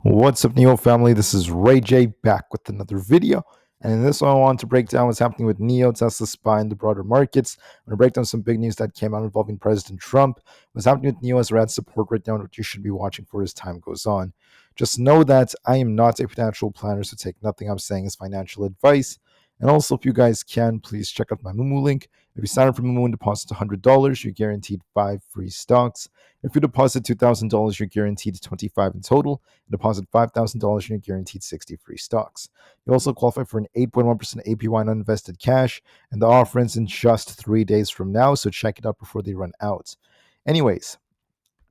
What's up, NIO family? This is Rey-Jay back with another video. And in this one, I want to break down what's happening with NIO, Tesla, SPY, and the broader markets. I'm going to break down some big news that came out involving President Trump. What's happening with NIO as we're at support right now, and what you should be watching for as time goes on. Just know that I am not a financial planner, so take nothing I'm saying as financial advice. And also, if you guys can, please check out my Moomoo link. If you sign up for Moomoo and deposit $100, you're guaranteed 5 free stocks. If you deposit $2,000, you're guaranteed 25 in total. Deposit $5,000 and you're guaranteed 60 free stocks. You also qualify for an 8.1% APY on uninvested cash, and the offer ends in just 3 days from now, so check it out before they run out. Anyways,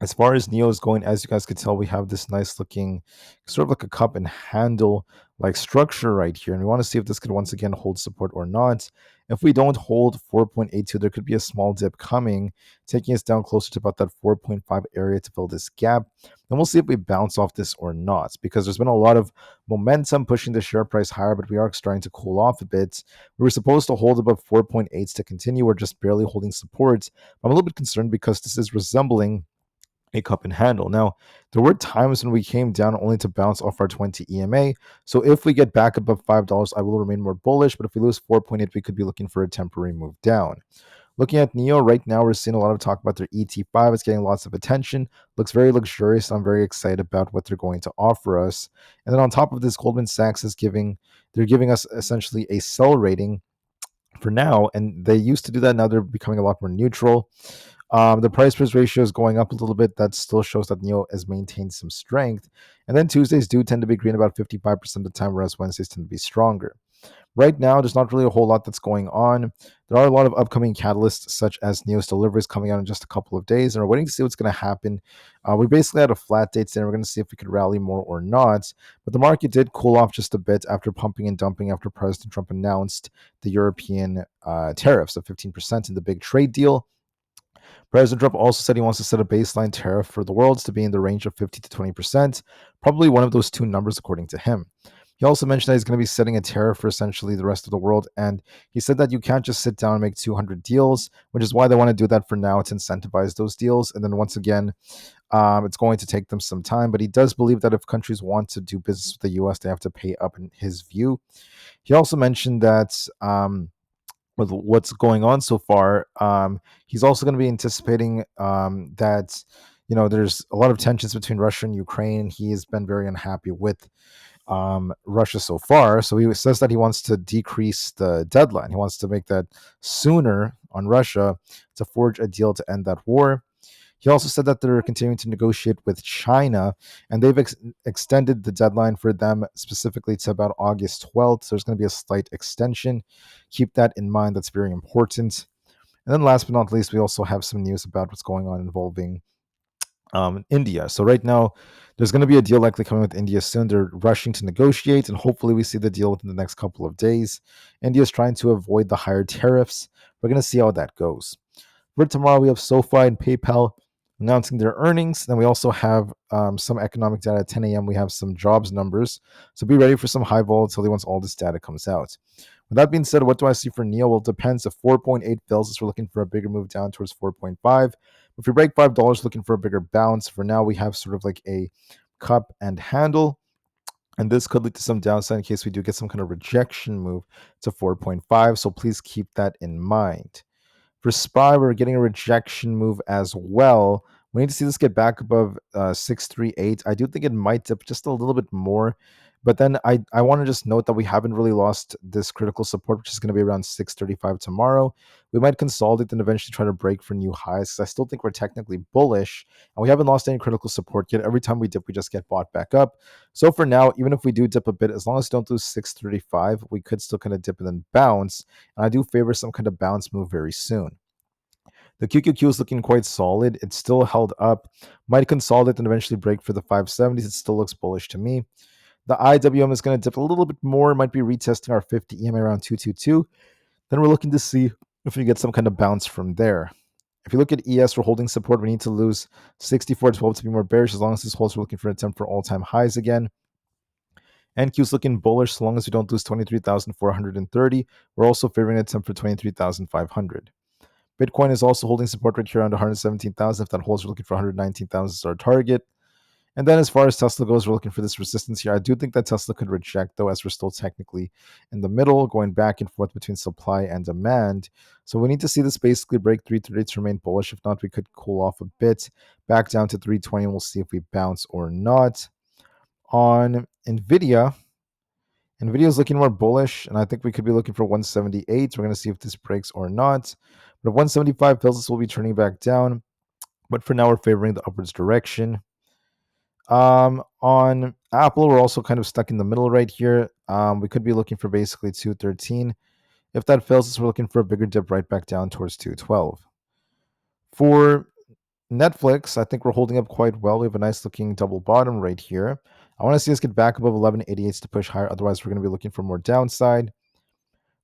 as far as NIO is going, as you guys could tell, we have this nice looking, sort of like a cup and handle like structure right here. And we want to see if this could once again hold support or not. If we don't hold 4.82, there could be a small dip coming, taking us down closer to about that 4.5 area to fill this gap. And we'll see if we bounce off this or not, because there's been a lot of momentum pushing the share price higher, but we are starting to cool off a bit. We were supposed to hold above 4.8s to continue. We're just barely holding support. I'm a little bit concerned because this is resembling a cup and handle. Now, there were times when we came down only to bounce off our 20 EMA. So if we get back above $5, I will remain more bullish. But if we lose 4.8, we could be looking for a temporary move down. Looking at NIO right now, we're seeing a lot of talk about their ET5. It's getting lots of attention. Looks very luxurious. I'm very excited about what they're going to offer us. And then on top of this, Goldman Sachs is they're giving us essentially a sell rating for now, and they used to do that. Now they're becoming a lot more neutral. The price ratio is going up a little bit. That still shows that NIO has maintained some strength. And then Tuesdays do tend to be green about 55% of the time, whereas Wednesdays tend to be stronger. Right now, there's not really a whole lot that's going on. There are a lot of upcoming catalysts, such as NIO's deliveries coming out in just a couple of days, and we're waiting to see what's going to happen. We basically had a flat date today. We're going to see if we could rally more or not. But the market did cool off just a bit after pumping and dumping after President Trump announced the European tariffs of 15% in the big trade deal. President Trump also said he wants to set a baseline tariff for the world to be in the range of 50 to 20%, probably one of those two numbers, according to him. He also mentioned that he's going to be setting a tariff for essentially the rest of the world. And he said that you can't just sit down and make 200 deals, which is why they want to do that for now to incentivize those deals. And then once again, it's going to take them some time. But he does believe that if countries want to do business with the U.S., they have to pay up, in his view. He also mentioned that with what's going on so far, he's also going to be anticipating that there's a lot of tensions between Russia and Ukraine. He has been very unhappy with Russia so far. So he says that he wants to decrease the deadline. He wants to make that sooner on Russia to forge a deal to end that war. He also said that they're continuing to negotiate with China, and they've extended the deadline for them specifically to about August 12th. So there's going to be a slight extension. Keep that in mind. That's very important. And then last but not least, we also have some news about what's going on involving India. So right now, there's going to be a deal likely coming with India soon. They're rushing to negotiate, and hopefully we see the deal within the next couple of days. India is trying to avoid the higher tariffs. We're going to see how that goes. For tomorrow, we have SoFi and PayPal announcing their earnings. Then we also have some economic data at 10 a.m. We have some jobs numbers. So be ready for some high volatility once all this data comes out. With that being said, what do I see for NIO? Well, it depends. If 4.8 fails, we're looking for a bigger move down towards 4.5. If we break $5, looking for a bigger bounce. For now, we have sort of like a cup and handle. And this could lead to some downside in case we do get some kind of rejection move to 4.5. So please keep that in mind. For SPY, we're getting a rejection move as well. We need to see this get back above 638. I do think it might dip just a little bit more. But then I want to just note that we haven't really lost this critical support, which is going to be around 635 tomorrow. We might consolidate and eventually try to break for new highs, because I still think we're technically bullish, and we haven't lost any critical support yet. Every time we dip, we just get bought back up. So for now, even if we do dip a bit, as long as we don't lose 635, we could still kind of dip and then bounce. And I do favor some kind of bounce move very soon. The QQQ is looking quite solid. It's still held up. Might consolidate and eventually break for the 570s. It still looks bullish to me. The IWM is going to dip a little bit more. Might be retesting our 50 EMA around 222. Then we're looking to see if we get some kind of bounce from there. If you look at ES, we're holding support. We need to lose 64.12 to be more bearish. As long as this holds, we're looking for an attempt for all-time highs again. NQ is looking bullish so long as we don't lose 23,430. We're also favoring an attempt for 23,500. Bitcoin is also holding support right here around 117,000. If that holds, we're looking for 119,000 as our target. And then as far as Tesla goes, we're looking for this resistance here. I do think that Tesla could reject, though, as we're still technically in the middle, going back and forth between supply and demand. So we need to see this basically break 330 to remain bullish. If not, we could cool off a bit, back down to 320, and we'll see if we bounce or not. On Nvidia is looking more bullish, and I think we could be looking for 178. We're going to see if this breaks or not. But if 175 fails, this will be turning back down. But for now, we're favoring the upwards direction. On Apple, we're also kind of stuck in the middle right here. We could be looking for basically 213. If that fails, we're looking for a bigger dip right back down towards 212. For Netflix, I think we're holding up quite well. We have a nice looking double bottom right here. I want to see us get back above 1188s to push higher. Otherwise, we're going to be looking for more downside.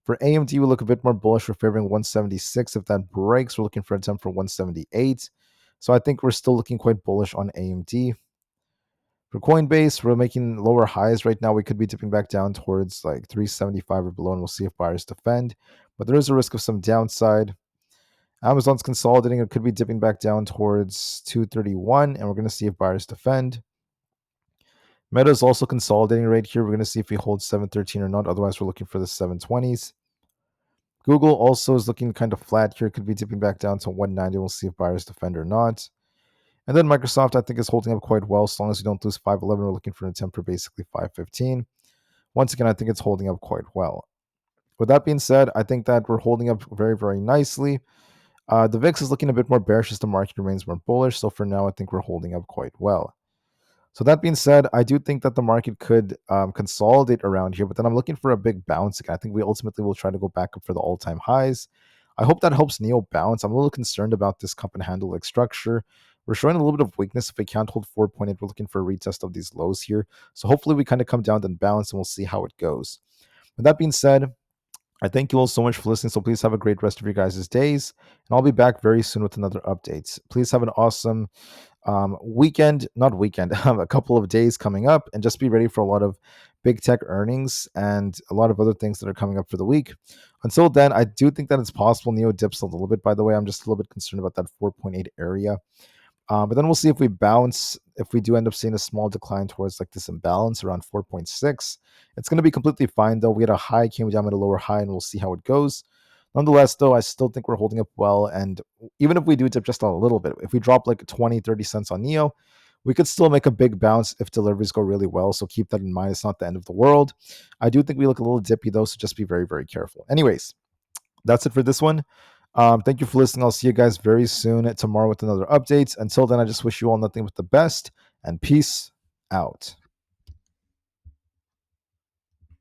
For AMD, we look a bit more bullish. We're favoring 176. If that breaks, we're looking for a attempt for 178. So I think we're still looking quite bullish on AMD. For Coinbase, we're making lower highs right now. We could be dipping back down towards like 375 or below, and we'll see if buyers defend. But there is a risk of some downside. Amazon's consolidating. It could be dipping back down towards 231, and we're going to see if buyers defend. Meta is also consolidating right here. We're going to see if we hold 713 or not. Otherwise, we're looking for the 720s. Google also is looking kind of flat here. It could be dipping back down to 190. We'll see if buyers defend or not. And then Microsoft, I think, is holding up quite well. As long as we don't lose 511, we're looking for an attempt for basically 515. Once again, I think it's holding up quite well. With that being said, I think that we're holding up very, very nicely. The VIX is looking a bit more bearish as the market remains more bullish. So for now, I think we're holding up quite well. So that being said, I do think that the market could consolidate around here, but then I'm looking for a big bounce again. I think we ultimately will try to go back up for the all-time highs. I hope that helps NIO bounce. I'm a little concerned about this cup and handle like structure. We're showing a little bit of weakness. If we can't hold 4.8, we're looking for a retest of these lows here. So hopefully we kind of come down and bounce, and we'll see how it goes. With that being said, I thank you all so much for listening. So please have a great rest of your guys' days, and I'll be back very soon with another update. Please have an awesome a couple of days coming up, and just be ready for a lot of big tech earnings and a lot of other things that are coming up for the week. Until then, I do think that it's possible NIO dips a little bit. By the way, I'm just a little bit concerned about that 4.8 area. But then we'll see if we bounce. If we do end up seeing a small decline towards like this imbalance around 4.6, it's going to be completely fine though. We had a high, came down at a lower high, and we'll see how it goes. Nonetheless, though, I still think we're holding up well. And even if we do dip just a little bit, if we drop like 20, 30 cents on NIO, we could still make a big bounce if deliveries go really well. So keep that in mind. It's not the end of the world. I do think we look a little dippy though, so just be very, very careful. Anyways, that's it for this one. Thank you for listening. I'll see you guys very soon tomorrow with another update. Until then, I just wish you all nothing but the best, and peace out.